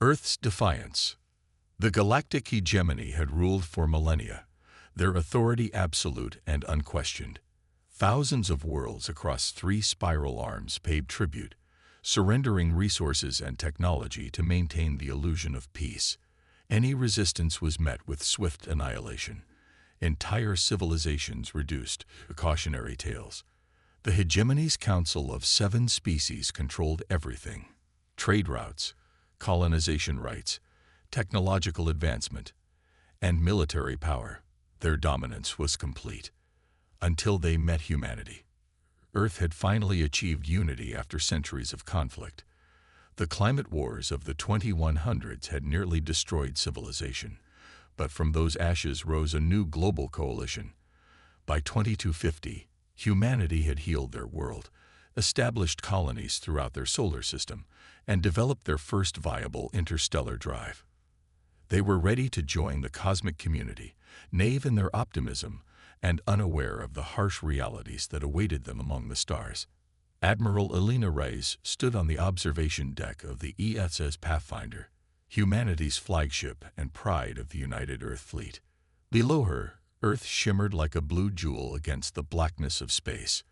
Earth's defiance. The galactic hegemony had ruled for millennia, their authority absolute and unquestioned. Thousands of worlds across 3 spiral arms paid tribute, surrendering resources and technology to maintain the illusion of peace. Any resistance was met with swift annihilation. Entire civilizations reduced to cautionary tales. The hegemony's council of 7 species controlled everything: trade routes, colonization rights, technological advancement, and military power. Their dominance was complete. Until they met humanity. Earth had finally achieved unity after centuries of conflict. The climate wars of the 2100s had nearly destroyed civilization, but from those ashes rose a new global coalition. By 2250, humanity had healed their world, established colonies throughout their solar system, and developed their first viable interstellar drive. They were ready to join the cosmic community, naive in their optimism and unaware of the harsh realities that awaited them among the stars. Admiral Elena Reyes stood on the observation deck of the ESS Pathfinder, humanity's flagship and pride of the United Earth Fleet. Below her, Earth shimmered like a blue jewel against the blackness of space.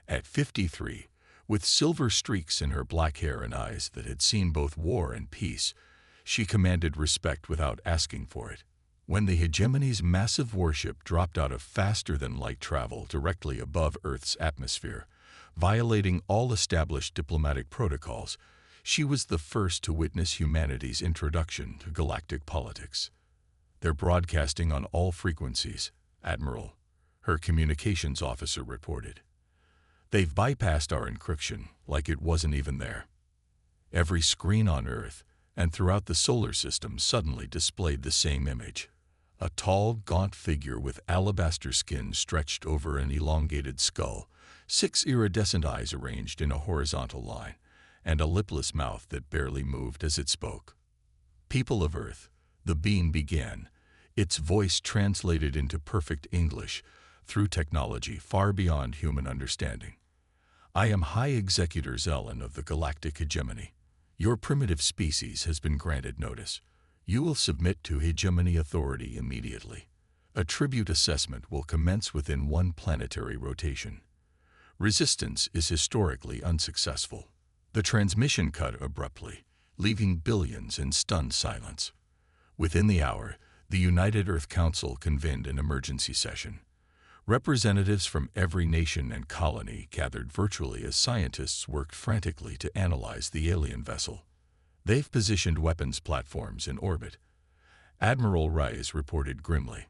At 53, with silver streaks in her black hair and eyes that had seen both war and peace, she commanded respect without asking for it. When the hegemony's massive warship dropped out of faster-than-light travel directly above Earth's atmosphere, violating all established diplomatic protocols, she was the first to witness humanity's introduction to galactic politics. They're broadcasting on all frequencies, Admiral, her communications officer reported. They've bypassed our encryption like it wasn't even there. Every screen on Earth and throughout the solar system suddenly displayed the same image. A tall, gaunt figure with alabaster skin stretched over an elongated skull, 6 iridescent eyes arranged in a horizontal line, and a lipless mouth that barely moved as it spoke. People of Earth, the being began, its voice translated into perfect English through technology far beyond human understanding. I am High Executor Zelen of the Galactic Hegemony. Your primitive species has been granted notice. You will submit to hegemony authority immediately. A tribute assessment will commence within 1 planetary rotation. Resistance is historically unsuccessful. The transmission cut abruptly, leaving billions in stunned silence. Within the hour, the United Earth Council convened an emergency session. Representatives from every nation and colony gathered virtually as scientists worked frantically to analyze the alien vessel. They've positioned weapons platforms in orbit. Admiral Reyes reported grimly.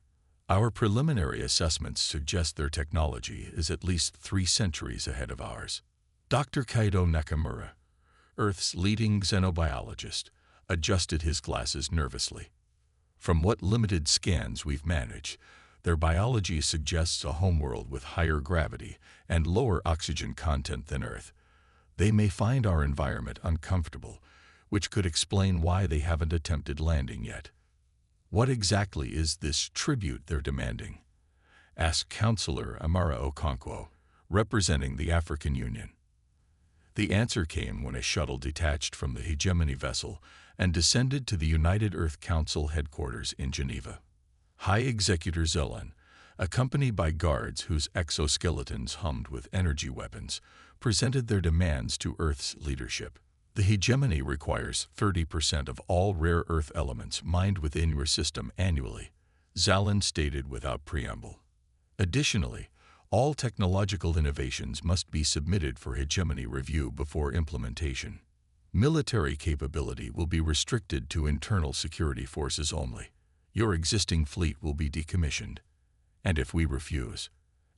Our preliminary assessments suggest their technology is at least 3 centuries ahead of ours. Dr. Kaido Nakamura, Earth's leading xenobiologist, adjusted his glasses nervously. From what limited scans we've managed, their biology suggests a homeworld with higher gravity and lower oxygen content than Earth. They may find our environment uncomfortable, which could explain why they haven't attempted landing yet. What exactly is this tribute they're demanding? Asked Councillor Amara Okonkwo, representing the African Union. The answer came when a shuttle detached from the hegemony vessel and descended to the United Earth Council headquarters in Geneva. High Executor Zelen, accompanied by guards whose exoskeletons hummed with energy weapons, presented their demands to Earth's leadership. The hegemony requires 30% of all rare earth elements mined within your system annually, Zelen stated without preamble. Additionally, all technological innovations must be submitted for hegemony review before implementation. Military capability will be restricted to internal security forces only. Your existing fleet will be decommissioned. And if we refuse?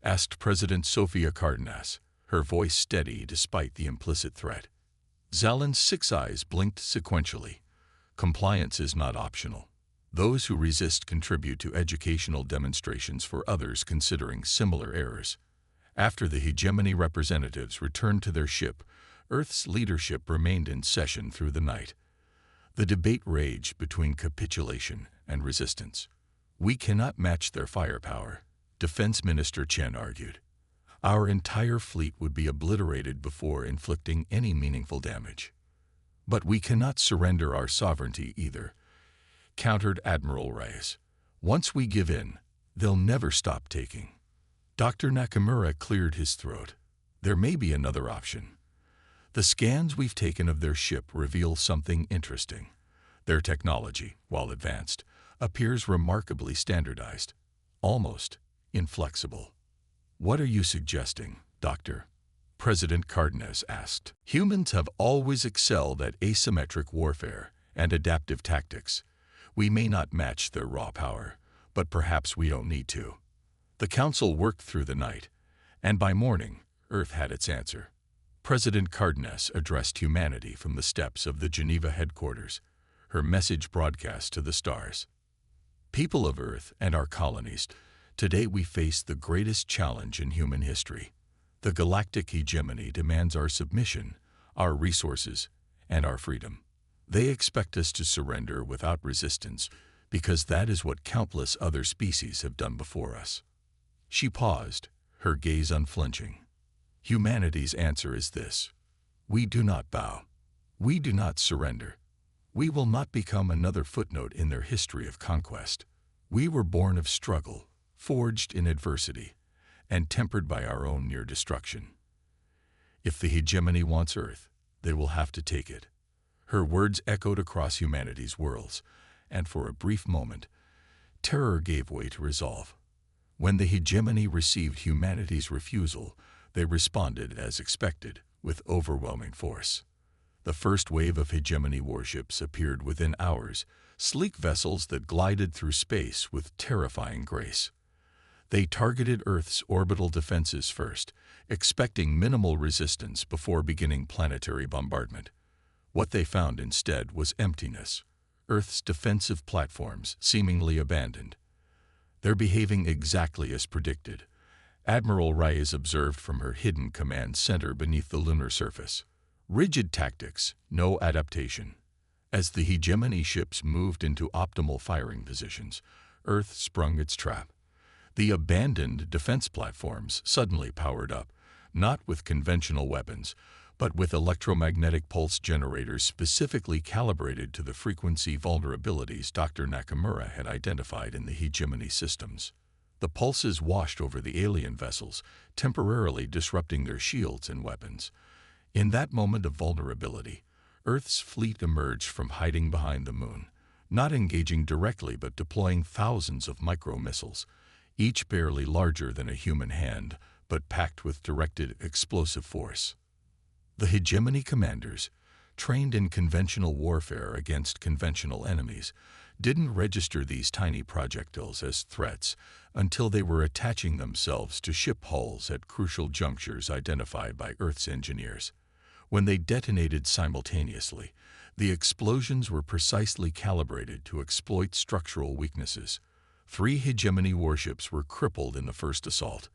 Asked President Sofia Cardenas, her voice steady despite the implicit threat. Zelen's 6 eyes blinked sequentially. Compliance is not optional. Those who resist contribute to educational demonstrations for others considering similar errors. After the hegemony representatives returned to their ship, Earth's leadership remained in session through the night. The debate raged between capitulation and resistance. We cannot match their firepower, Defense Minister Chen argued. Our entire fleet would be obliterated before inflicting any meaningful damage. But we cannot surrender our sovereignty either, countered Admiral Reyes. Once we give in, they'll never stop taking. Dr. Nakamura cleared his throat. There may be another option. The scans we've taken of their ship reveal something interesting. Their technology, while advanced, appears remarkably standardized, almost inflexible. What are you suggesting, Doctor? President Cardenas asked. Humans have always excelled at asymmetric warfare and adaptive tactics. We may not match their raw power, but perhaps we don't need to. The Council worked through the night, and by morning, Earth had its answer. President Cardenas addressed humanity from the steps of the Geneva headquarters, her message broadcast to the stars. People of Earth and our colonies, today we face the greatest challenge in human history. The galactic hegemony demands our submission, our resources, and our freedom. They expect us to surrender without resistance because that is what countless other species have done before us. She paused, her gaze unflinching. Humanity's answer is this: we do not bow. We do not surrender. We will not become another footnote in their history of conquest. We were born of struggle, forged in adversity, and tempered by our own near destruction. If the hegemony wants Earth, they will have to take it. Her words echoed across humanity's worlds, and for a brief moment, terror gave way to resolve. When the hegemony received humanity's refusal, they responded as expected, with overwhelming force. The first wave of hegemony warships appeared within hours, sleek vessels that glided through space with terrifying grace. They targeted Earth's orbital defenses first, expecting minimal resistance before beginning planetary bombardment. What they found instead was emptiness, Earth's defensive platforms seemingly abandoned. They're behaving exactly as predicted, Admiral Reyes observed from her hidden command center beneath the lunar surface. Rigid tactics, no adaptation. As the hegemony ships moved into optimal firing positions, Earth sprung its trap. The abandoned defense platforms suddenly powered up, not with conventional weapons, but with electromagnetic pulse generators specifically calibrated to the frequency vulnerabilities Dr. Nakamura had identified in the hegemony systems. The pulses washed over the alien vessels, temporarily disrupting their shields and weapons. In that moment of vulnerability, Earth's fleet emerged from hiding behind the moon, not engaging directly but deploying thousands of micro-missiles, each barely larger than a human hand, but packed with directed explosive force. The hegemony commanders, trained in conventional warfare against conventional enemies, didn't register these tiny projectiles as threats until they were attaching themselves to ship hulls at crucial junctures identified by Earth's engineers. When they detonated simultaneously, the explosions were precisely calibrated to exploit structural weaknesses. 3 hegemony warships were crippled in the first assault.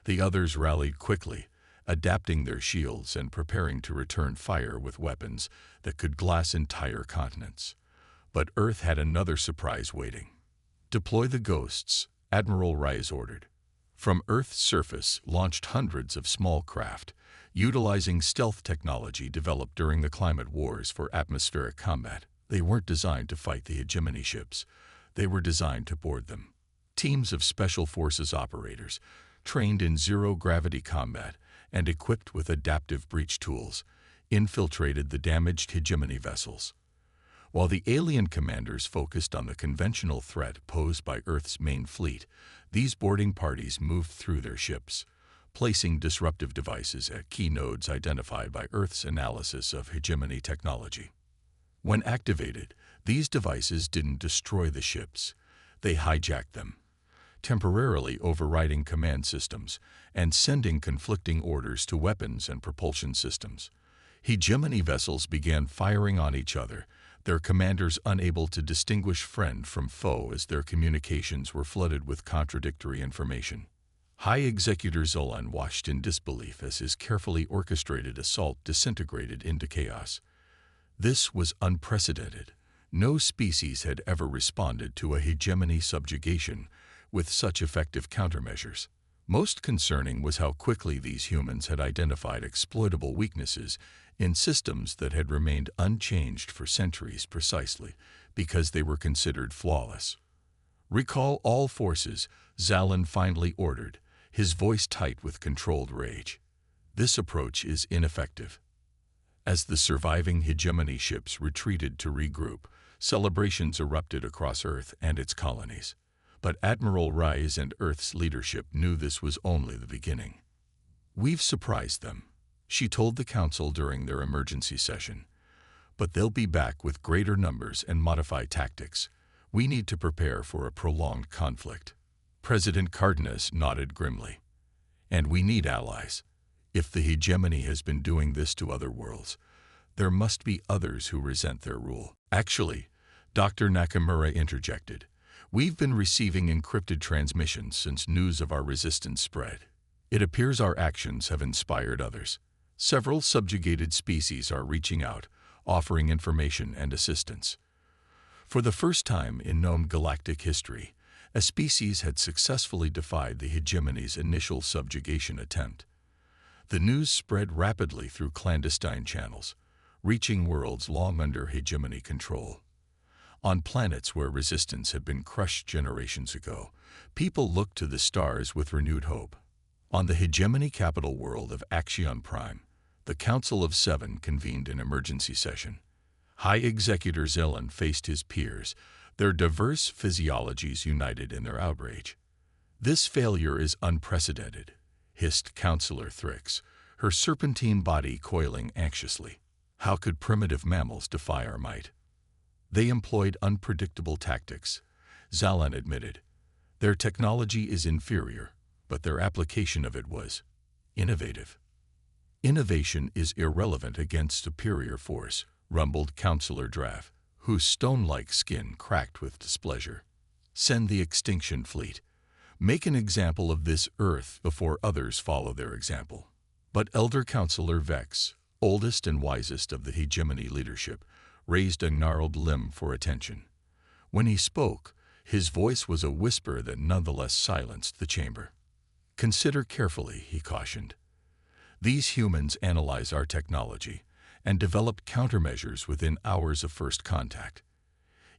The others rallied quickly, adapting their shields and preparing to return fire with weapons that could glass entire continents. But Earth had another surprise waiting. Deploy the Ghosts, Admiral Reyes ordered. From Earth's surface launched hundreds of small craft, utilizing stealth technology developed during the climate wars for atmospheric combat. They weren't designed to fight the hegemony ships. They were designed to board them. Teams of Special Forces operators, trained in zero-gravity combat and equipped with adaptive breach tools, infiltrated the damaged hegemony vessels. While the alien commanders focused on the conventional threat posed by Earth's main fleet, these boarding parties moved through their ships, placing disruptive devices at key nodes identified by Earth's analysis of hegemony technology. When activated, these devices didn't destroy the ships. They hijacked them, temporarily overriding command systems and sending conflicting orders to weapons and propulsion systems. Hegemony vessels began firing on each other, their commanders unable to distinguish friend from foe as their communications were flooded with contradictory information. High Executor Zolan watched in disbelief as his carefully orchestrated assault disintegrated into chaos. This was unprecedented. No species had ever responded to a hegemony subjugation with such effective countermeasures. Most concerning was how quickly these humans had identified exploitable weaknesses in systems that had remained unchanged for centuries precisely because they were considered flawless. "Recall all forces," Zalin finally ordered, his voice tight with controlled rage. This approach is ineffective. As the surviving hegemony ships retreated to regroup, celebrations erupted across Earth and its colonies. But Admiral Rise and Earth's leadership knew this was only the beginning. "We've surprised them," she told the Council during their emergency session. "But they'll be back with greater numbers and modified tactics. We need to prepare for a prolonged conflict." President Cardenas nodded grimly. "And we need allies. If the hegemony has been doing this to other worlds, there must be others who resent their rule." "Actually," Dr. Nakamura interjected, "we've been receiving encrypted transmissions since news of our resistance spread. It appears our actions have inspired others. Several subjugated species are reaching out, offering information and assistance." For the first time in known galactic history, a species had successfully defied the hegemony's initial subjugation attempt. The news spread rapidly through clandestine channels, reaching worlds long under hegemony control. On planets where resistance had been crushed generations ago, people looked to the stars with renewed hope. On the hegemony capital world of Axion Prime, the Council of Seven convened an emergency session. High Executor Zelen faced his peers, their diverse physiologies united in their outrage. "This failure is unprecedented," hissed Councillor Thrix, her serpentine body coiling anxiously. "How could primitive mammals defy our might?" "They employed unpredictable tactics," Zalen admitted. "Their technology is inferior, but their application of it was innovative." "Innovation is irrelevant against superior force," rumbled Councillor Draff, whose stone-like skin cracked with displeasure. "Send the extinction fleet. Make an example of this Earth before others follow their example." But Elder Councillor Vex, oldest and wisest of the hegemony leadership, raised a gnarled limb for attention. When he spoke, his voice was a whisper that nonetheless silenced the chamber. "Consider carefully," he cautioned. "These humans analyze our technology and develop countermeasures within hours of first contact.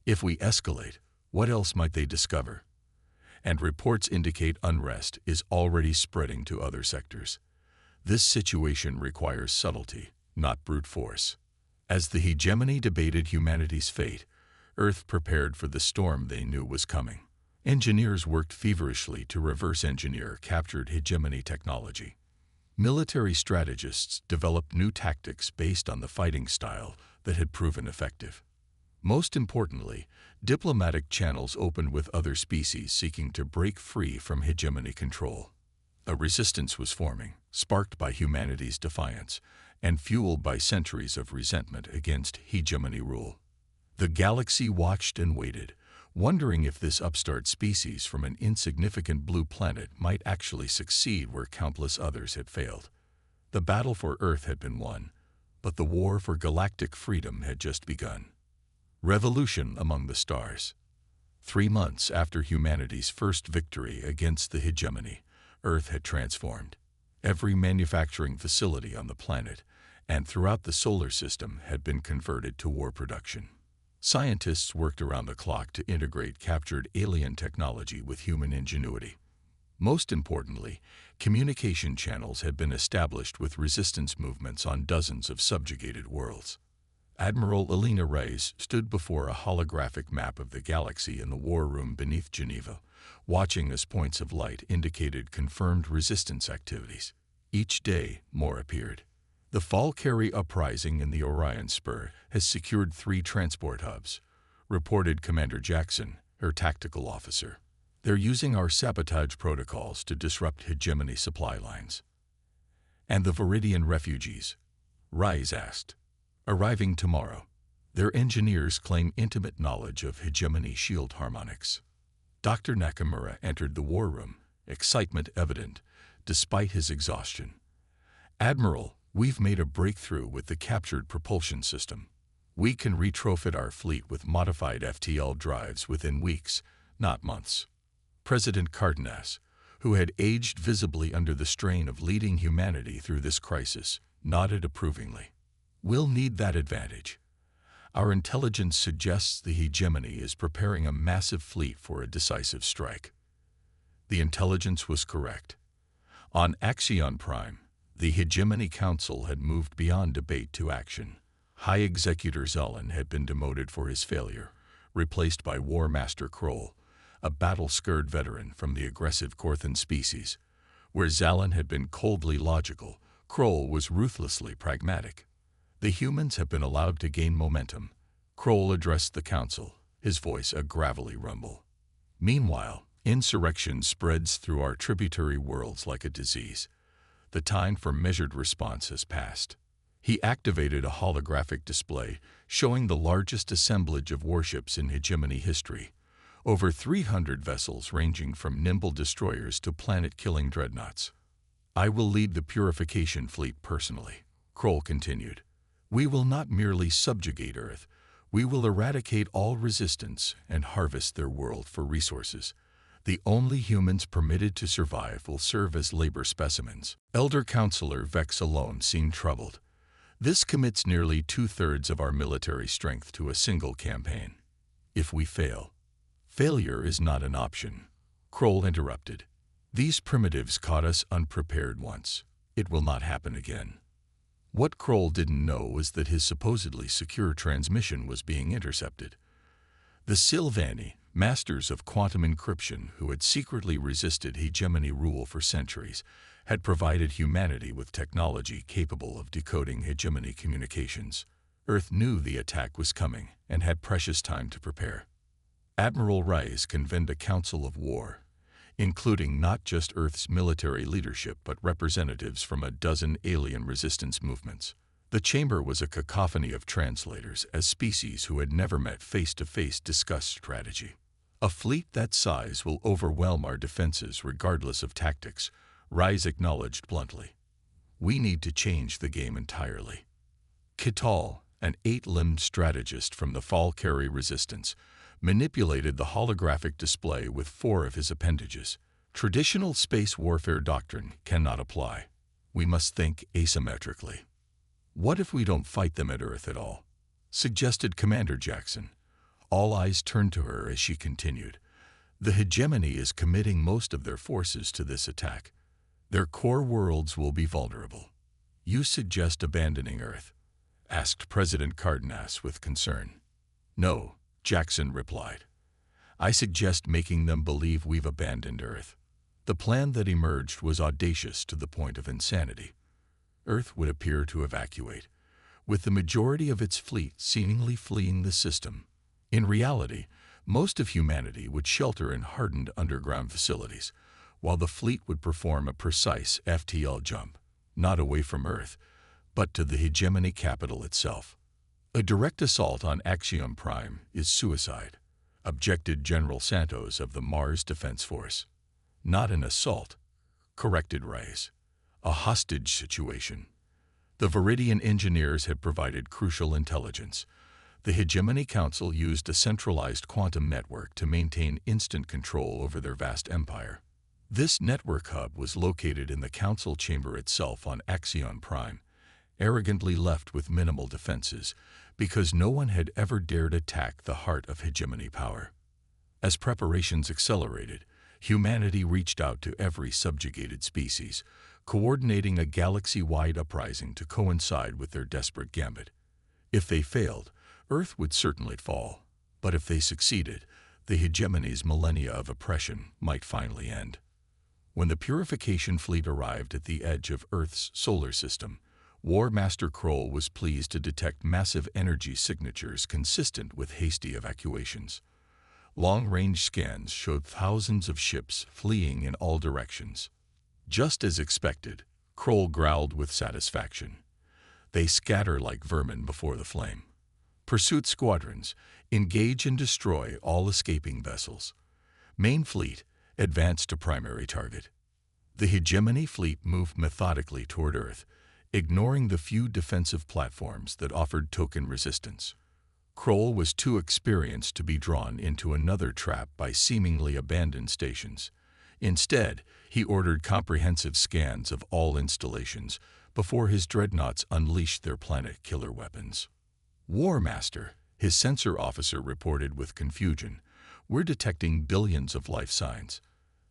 If we escalate, what else might they discover? And reports indicate unrest is already spreading to other sectors. This situation requires subtlety, not brute force." As the hegemony debated humanity's fate, Earth prepared for the storm they knew was coming. Engineers worked feverishly to reverse engineer captured hegemony technology. Military strategists developed new tactics based on the fighting style that had proven effective. Most importantly, diplomatic channels opened with other species seeking to break free from hegemony control. A resistance was forming, sparked by humanity's defiance and fueled by centuries of resentment against hegemony rule. The galaxy watched and waited, wondering if this upstart species from an insignificant blue planet might actually succeed where countless others had failed. The battle for Earth had been won, but the war for galactic freedom had just begun. Revolution among the stars. 3 months after humanity's first victory against the hegemony, Earth had transformed. Every manufacturing facility on the planet and throughout the solar system had been converted to war production. Scientists worked around the clock to integrate captured alien technology with human ingenuity. Most importantly, communication channels had been established with resistance movements on dozens of subjugated worlds. Admiral Elena Reyes stood before a holographic map of the galaxy in the war room beneath Geneva, watching as points of light indicated confirmed resistance activities. Each day, more appeared. The Falcari uprising in the Orion Spur has secured 3 transport hubs, reported Commander Jackson, her tactical officer. They're using our sabotage protocols to disrupt hegemony supply lines. And the Viridian refugees? Rise asked. Arriving tomorrow. Their engineers claim intimate knowledge of hegemony shield harmonics. Dr. Nakamura entered the war room, excitement evident, despite his exhaustion. Admiral, we've made a breakthrough with the captured propulsion system. We can retrofit our fleet with modified FTL drives within weeks, not months. President Cardenas, who had aged visibly under the strain of leading humanity through this crisis, nodded approvingly. "We'll need that advantage. Our intelligence suggests the hegemony is preparing a massive fleet for a decisive strike." The intelligence was correct. On Axion Prime, the Hegemony Council had moved beyond debate to action. High Executor Zalin had been demoted for his failure, replaced by War Master Kroll, a battle-scarred veteran from the aggressive Korthan species. Where Zalin had been coldly logical, Kroll was ruthlessly pragmatic. The humans have been allowed to gain momentum. Kroll addressed the council, his voice a gravelly rumble. Meanwhile, insurrection spreads through our tributary worlds like a disease. The time for measured response has passed. He activated a holographic display showing the largest assemblage of warships in hegemony history. Over 300 vessels ranging from nimble destroyers to planet-killing dreadnoughts. "I will lead the purification fleet personally," Kroll continued. "We will not merely subjugate Earth, we will eradicate all resistance and harvest their world for resources. The only humans permitted to survive will serve as labor specimens." Elder Counselor Vex alone seemed troubled. "This commits nearly 2/3 of our military strength to a single campaign. If we fail..." "Failure is not an option," Kroll interrupted. "These primitives caught us unprepared once. It will not happen again." What Kroll didn't know was that his supposedly secure transmission was being intercepted. The Sylvani, masters of quantum encryption who had secretly resisted hegemony rule for centuries, had provided humanity with technology capable of decoding hegemony communications. Earth knew the attack was coming and had precious time to prepare. Admiral Rice convened a council of war, including not just Earth's military leadership but representatives from a dozen alien resistance movements. The chamber was a cacophony of translators as species who had never met face-to-face discussed strategy. "A fleet that size will overwhelm our defenses regardless of tactics," Rice acknowledged bluntly. "We need to change the game entirely." Kital, an 8-limbed strategist from the Falkari resistance, manipulated the holographic display with 4 of his appendages. "Traditional space warfare doctrine cannot apply. We must think asymmetrically." "What if we don't fight them at Earth at all?" suggested Commander Jackson. All eyes turned to her as she continued. "The hegemony is committing most of their forces to this attack. Their core worlds will be vulnerable." "You suggest abandoning Earth?" asked President Cardenas with concern. "No," Jackson replied. "I suggest making them believe we've abandoned Earth." The plan that emerged was audacious to the point of insanity. Earth would appear to evacuate, with the majority of its fleet seemingly fleeing the system. In reality, most of humanity would shelter in hardened underground facilities, while the fleet would perform a precise FTL jump, not away from Earth, but to the hegemony capital itself. "A direct assault on Axiom Prime is suicide," objected General Santos of the Mars Defense Force. "Not an assault," corrected Rice. "A hostage situation." The Viridian engineers had provided crucial intelligence. The Hegemony Council used a centralized quantum network to maintain instant control over their vast empire. This network hub was located in the council chamber itself on Axion Prime, arrogantly left with minimal defenses, because no one had ever dared attack the heart of hegemony power. As preparations accelerated, humanity reached out to every subjugated species, coordinating a galaxy-wide uprising to coincide with their desperate gambit. If they failed, Earth would certainly fall, but if they succeeded, the hegemony's millennia of oppression might finally end. When the purification fleet arrived at the edge of Earth's solar system, War Master Kroll was pleased to detect massive energy signatures consistent with hasty evacuations. Long-range scans showed thousands of ships fleeing in all directions. Just as expected, Kroll growled with satisfaction. "They scatter like vermin before the flame. Pursuit squadrons, engage and destroy all escaping vessels. Main fleet, advance to primary target." The hegemony fleet moved methodically toward Earth, ignoring the few defensive platforms that offered token resistance. Kroll was too experienced to be drawn into another trap by seemingly abandoned stations. Instead, he ordered comprehensive scans of all installations before his dreadnoughts unleashed their planet-killer weapons. "War Master," his sensor officer reported with confusion, "we're detecting billions of life signs.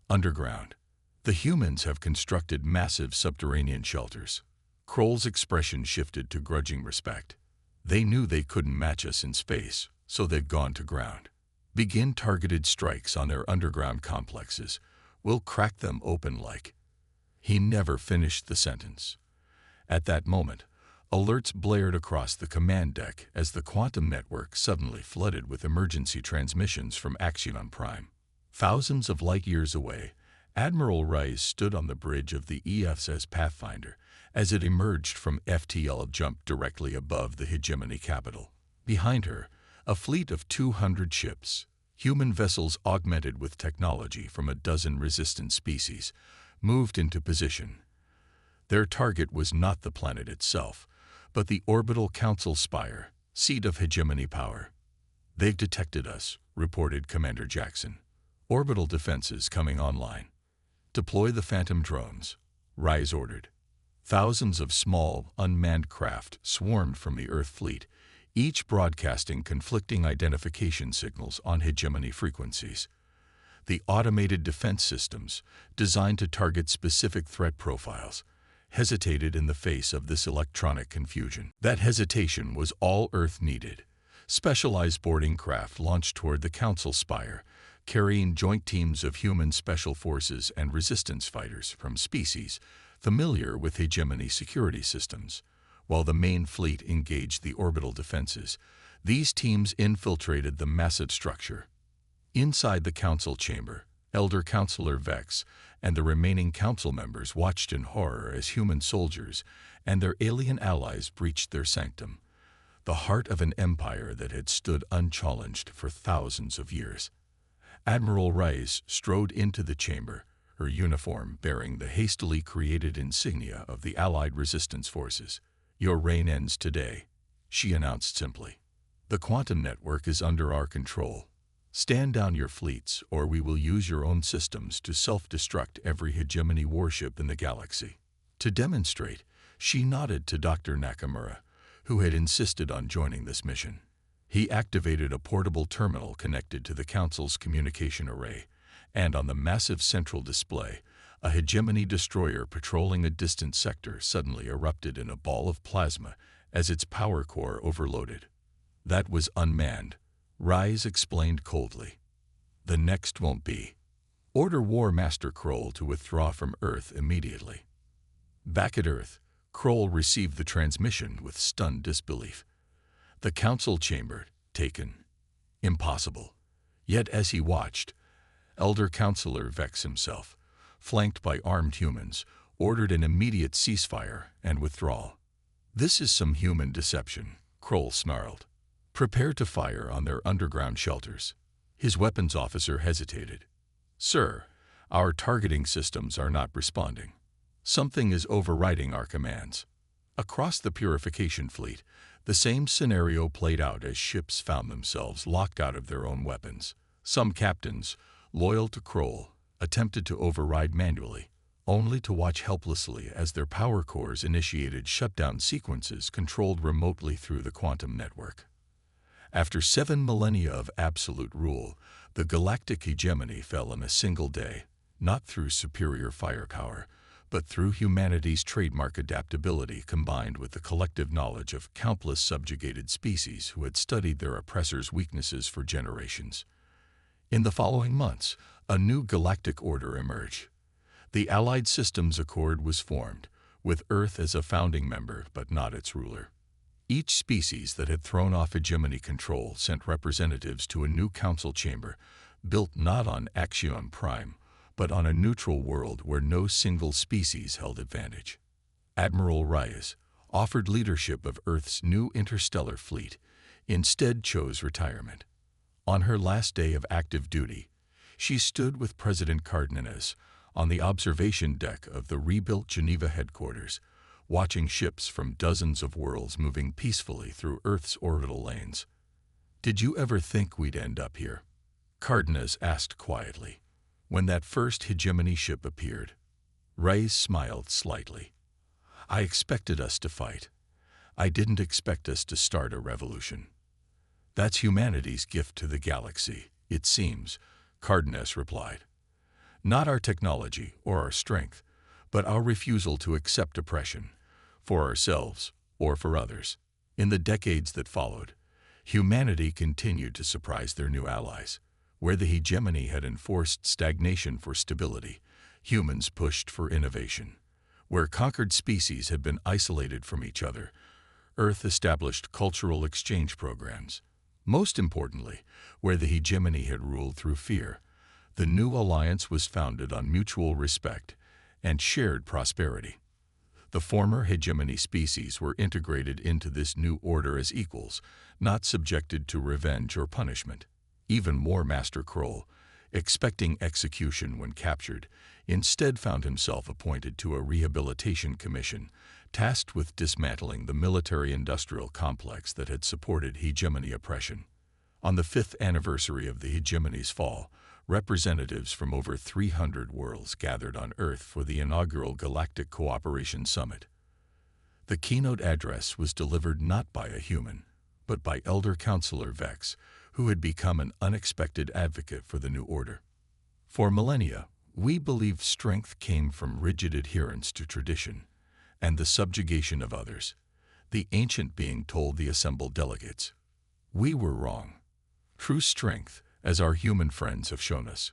Underground. The humans have constructed massive subterranean shelters." Kroll's expression shifted to grudging respect. "They knew they couldn't match us in space, so they've gone to ground. Begin targeted strikes on their underground complexes. We'll crack them open like—" He never finished the sentence. At that moment, alerts blared across the command deck as the quantum network suddenly flooded with emergency transmissions from Axion Prime. Thousands of light-years away, Admiral Rice stood on the bridge of the EFSS Pathfinder as it emerged from FTL jump directly above the hegemony capital. Behind her, a fleet of 200 ships, human vessels augmented with technology from a dozen resistant species, moved into position. Their target was not the planet itself, but the orbital council spire, seat of hegemony power. "They've detected us," reported Commander Jackson. "Orbital defenses coming online. Deploy the Phantom drones," Rise ordered. Thousands of small, unmanned craft swarmed from the Earth fleet, each broadcasting conflicting identification signals on hegemony frequencies. The automated defense systems, designed to target specific threat profiles, hesitated in the face of this electronic confusion. That hesitation was all Earth needed. Specialized boarding craft launched toward the Council Spire, carrying joint teams of human special forces and resistance fighters from species familiar with hegemony security systems. While the main fleet engaged the orbital defenses, these teams infiltrated the massive structure. Inside the council chamber, Elder Counselor Vex and the remaining council members watched in horror as human soldiers and their alien allies breached their sanctum, the heart of an empire that had stood unchallenged for thousands of years. Admiral Rice strode into the chamber, her uniform bearing the hastily created insignia of the Allied resistance forces. "Your reign ends today," she announced simply. "The quantum network is under our control. Stand down your fleets, or we will use your own systems to self-destruct every hegemony warship in the galaxy." To demonstrate, she nodded to Dr. Nakamura, who had insisted on joining this mission. He activated a portable terminal connected to the Council's communication array, and on the massive central display, a hegemony destroyer patrolling a distant sector suddenly erupted in a ball of plasma as its power core overloaded. "That was unmanned," Rise explained coldly. "The next won't be. Order War Master Kroll to withdraw from Earth immediately." Back at Earth, Kroll received the transmission with stunned disbelief. The council chamber, taken. Impossible. Yet as he watched, Elder Counselor Vex himself, flanked by armed humans, ordered an immediate ceasefire and withdrawal. "This is some human deception," Kroll snarled. "Prepare to fire on their underground shelters." His weapons officer hesitated. "Sir, our targeting systems are not responding. Something is overriding our commands." Across the purification fleet, the same scenario played out as ships found themselves locked out of their own weapons. Some captains, loyal to Kroll, attempted to override manually, only to watch helplessly as their power cores initiated shutdown sequences controlled remotely through the quantum network. After 7 millennia of absolute rule, the galactic hegemony fell in a single day, not through superior firepower, but through humanity's trademark adaptability combined with the collective knowledge of countless subjugated species who had studied their oppressors' weaknesses for generations. In the following months, a new galactic order emerged. The Allied Systems Accord was formed, with Earth as a founding member but not its ruler. Each species that had thrown off hegemony control sent representatives to a new council chamber, built not on Axion Prime, but on a neutral world where no single species held advantage. Admiral Reyes, offered leadership of Earth's new interstellar fleet, instead chose retirement. On her last day of active duty, she stood with President Cardenas on the observation deck of the rebuilt Geneva headquarters, watching ships from dozens of worlds moving peacefully through Earth's orbital lanes. "Did you ever think we'd end up here?" Cardenas asked quietly. When that first hegemony ship appeared, Ray smiled slightly. I expected us to fight. I didn't expect us to start a revolution. That's humanity's gift to the galaxy, it seems, Cardenas replied. Not our technology or our strength, but our refusal to accept oppression, for ourselves or for others. In the decades that followed, humanity continued to surprise their new allies. Where the hegemony had enforced stagnation for stability, humans pushed for innovation. Where conquered species had been isolated from each other, Earth established cultural exchange programs. Most importantly, where the hegemony had ruled through fear, the new alliance was founded on mutual respect and shared prosperity. The former hegemony species were integrated into this new order as equals, not subjected to revenge or punishment. Even more Master Kroll, expecting execution when captured, instead found himself appointed to a rehabilitation commission, tasked with dismantling the military-industrial complex that had supported hegemony oppression. On the 5th anniversary of the hegemony's fall, representatives from over 300 worlds gathered on Earth for the inaugural Galactic Cooperation Summit. The keynote address was delivered not by a human, but by Elder Counselor Vex, who had become an unexpected advocate for the new order. For millennia, we believed strength came from rigid adherence to tradition and the subjugation of others, the ancient being told the assembled delegates. We were wrong. True strength, as our human friends have shown us,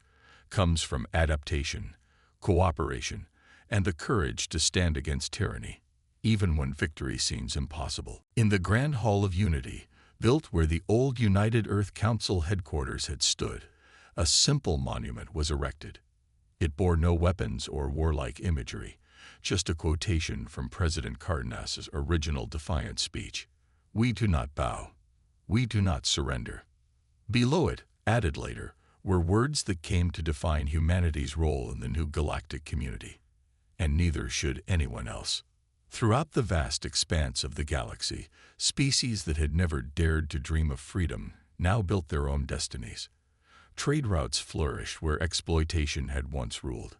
comes from adaptation, cooperation, and the courage to stand against tyranny, even when victory seems impossible. In the Grand Hall of Unity, built where the old United Earth Council headquarters had stood, a simple monument was erected. It bore no weapons or warlike imagery, just a quotation from President Cardenas's original defiant speech. We do not bow. We do not surrender. Below it, added later, were words that came to define humanity's role in the new galactic community. And neither should anyone else. Throughout the vast expanse of the galaxy, species that had never dared to dream of freedom now built their own destinies. Trade routes flourished where exploitation had once ruled.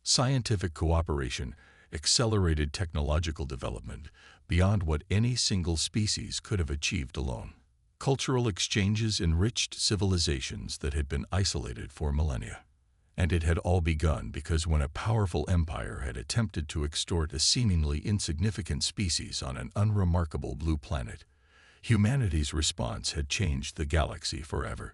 Scientific cooperation accelerated technological development beyond what any single species could have achieved alone. Cultural exchanges enriched civilizations that had been isolated for millennia. And it had all begun because when a powerful empire had attempted to extort a seemingly insignificant species on an unremarkable blue planet, humanity's response had changed the galaxy forever.